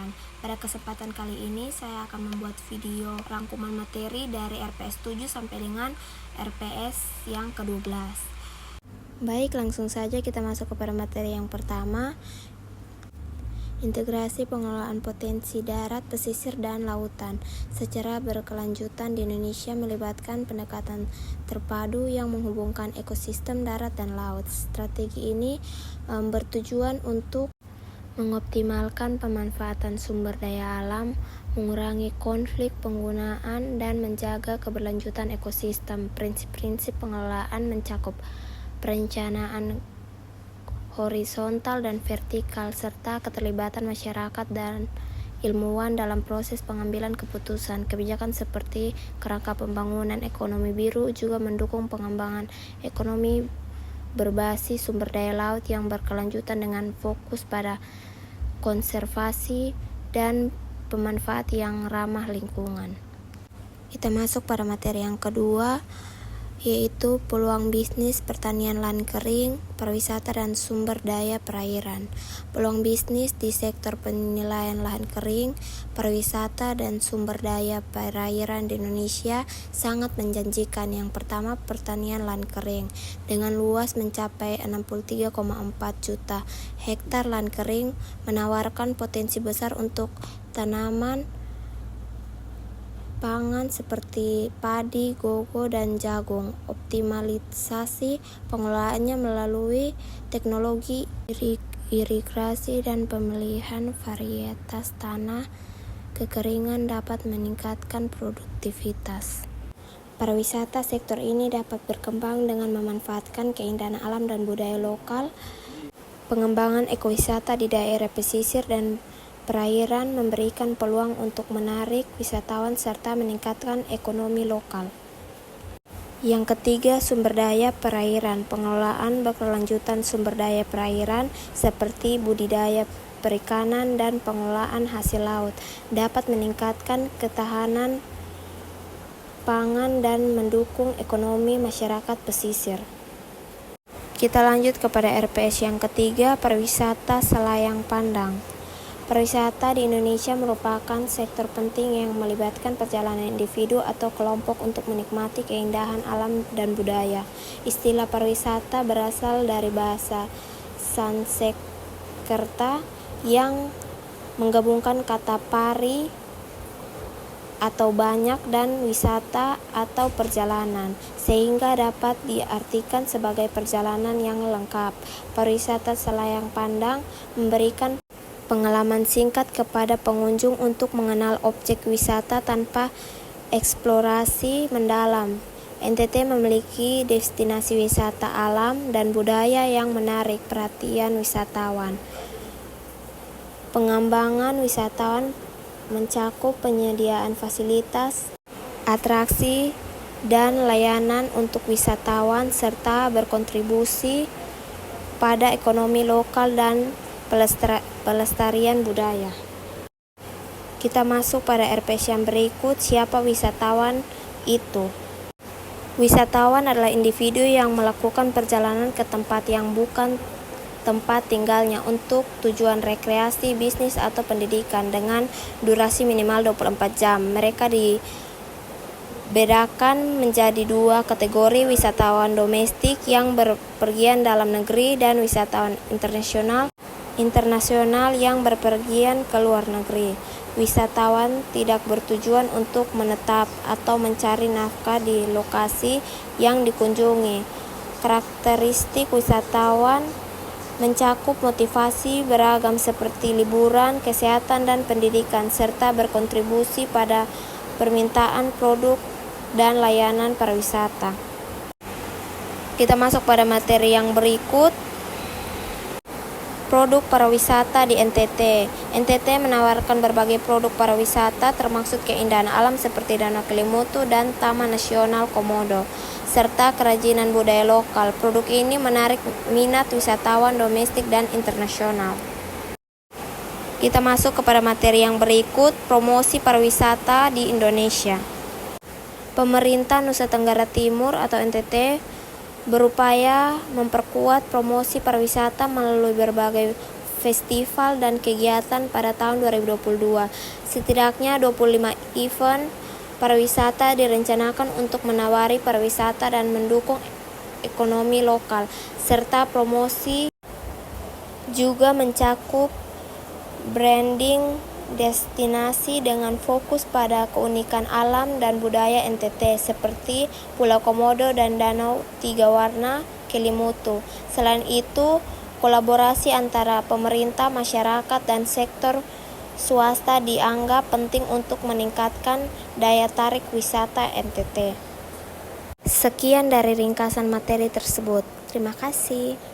pelajaran. Pada kesempatan kali ini saya akan membuat video rangkuman materi dari RPS 7 sampai dengan RPS yang ke-12. Baik, langsung saja kita masuk kepada materi yang pertama. Integrasi pengelolaan potensi darat, pesisir, dan lautan secara berkelanjutan di Indonesia melibatkan pendekatan terpadu yang menghubungkan ekosistem darat dan laut. Strategi ini bertujuan untuk mengoptimalkan pemanfaatan sumber daya alam, mengurangi konflik penggunaan, dan menjaga keberlanjutan ekosistem. Prinsip-prinsip pengelolaan mencakup perencanaan horizontal dan vertikal, serta keterlibatan masyarakat dan ilmuwan dalam proses pengambilan keputusan. Kebijakan seperti kerangka pembangunan ekonomi biru juga mendukung pengembangan ekonomi berbasis sumber daya laut yang berkelanjutan dengan fokus pada konservasi dan pemanfaat yang ramah lingkungan. Kita masuk pada materi yang kedua, yaitu peluang bisnis pertanian lahan kering, pariwisata, dan sumber daya perairan. Peluang bisnis di sektor penilaian lahan kering, pariwisata, dan sumber daya perairan di Indonesia sangat menjanjikan. Yang pertama, pertanian lahan kering. Dengan luas mencapai 63,4 juta hektar lahan kering, menawarkan potensi besar untuk tanaman pangan seperti padi, gogo, dan jagung. Optimalisasi pengelolaannya melalui teknologi irigasi dan pemilihan varietas tanah kekeringan dapat meningkatkan produktivitas. Pariwisata, sektor ini dapat berkembang dengan memanfaatkan keindahan alam dan budaya lokal. Pengembangan ekowisata di daerah pesisir dan perairan memberikan peluang untuk menarik wisatawan serta meningkatkan ekonomi lokal. Yang ketiga, sumber daya perairan. Pengelolaan berkelanjutan sumber daya perairan seperti budidaya perikanan dan pengelolaan hasil laut dapat meningkatkan ketahanan pangan dan mendukung ekonomi masyarakat pesisir. Kita lanjut kepada RPS yang ketiga, pariwisata selayang pandang. Pariwisata di Indonesia merupakan sektor penting yang melibatkan perjalanan individu atau kelompok untuk menikmati keindahan alam dan budaya. Istilah pariwisata berasal dari bahasa Sanskerta yang menggabungkan kata pari atau banyak dan wisata atau perjalanan, sehingga dapat diartikan sebagai perjalanan yang lengkap. Pariwisata selayang pandang memberikan pengalaman singkat kepada pengunjung untuk mengenal objek wisata tanpa eksplorasi mendalam. NTT memiliki destinasi wisata alam dan budaya yang menarik perhatian wisatawan. Pengembangan wisatawan mencakup penyediaan fasilitas, atraksi, dan layanan untuk wisatawan serta berkontribusi pada ekonomi lokal dan pelestarian budaya. Kita masuk pada RPS yang berikut. Siapa wisatawan itu? Wisatawan adalah individu yang melakukan perjalanan ke tempat yang bukan tempat tinggalnya untuk tujuan rekreasi, bisnis, atau pendidikan dengan durasi minimal 24 jam. Mereka dibedakan menjadi dua kategori: wisatawan domestik yang berpergian dalam negeri dan wisatawan internasional yang berpergian ke luar negeri. Wisatawan tidak bertujuan untuk menetap atau mencari nafkah di lokasi yang dikunjungi. Karakteristik wisatawan mencakup motivasi beragam seperti liburan, kesehatan, dan pendidikan, serta berkontribusi pada permintaan produk dan layanan pariwisata. Kita masuk pada materi yang berikut. Produk pariwisata di NTT. NTT menawarkan berbagai produk pariwisata termasuk keindahan alam seperti Danau Kelimutu dan Taman Nasional Komodo, serta kerajinan budaya lokal. Produk ini menarik minat wisatawan domestik dan internasional. Kita masuk kepada materi yang berikut, promosi pariwisata di Indonesia. Pemerintah Nusa Tenggara Timur atau NTT berupaya memperkuat promosi pariwisata melalui berbagai festival, dan kegiatan pada tahun 2022. Setidaknya 25 event pariwisata direncanakan untuk menawari pariwisata dan mendukung ekonomi lokal, serta promosi juga mencakup branding destinasi dengan fokus pada keunikan alam dan budaya NTT seperti Pulau Komodo dan Danau Tiga Warna Kelimutu. Selain itu, kolaborasi antara pemerintah, masyarakat, dan sektor swasta dianggap penting untuk meningkatkan daya tarik wisata NTT. Sekian dari ringkasan materi tersebut. Terima kasih.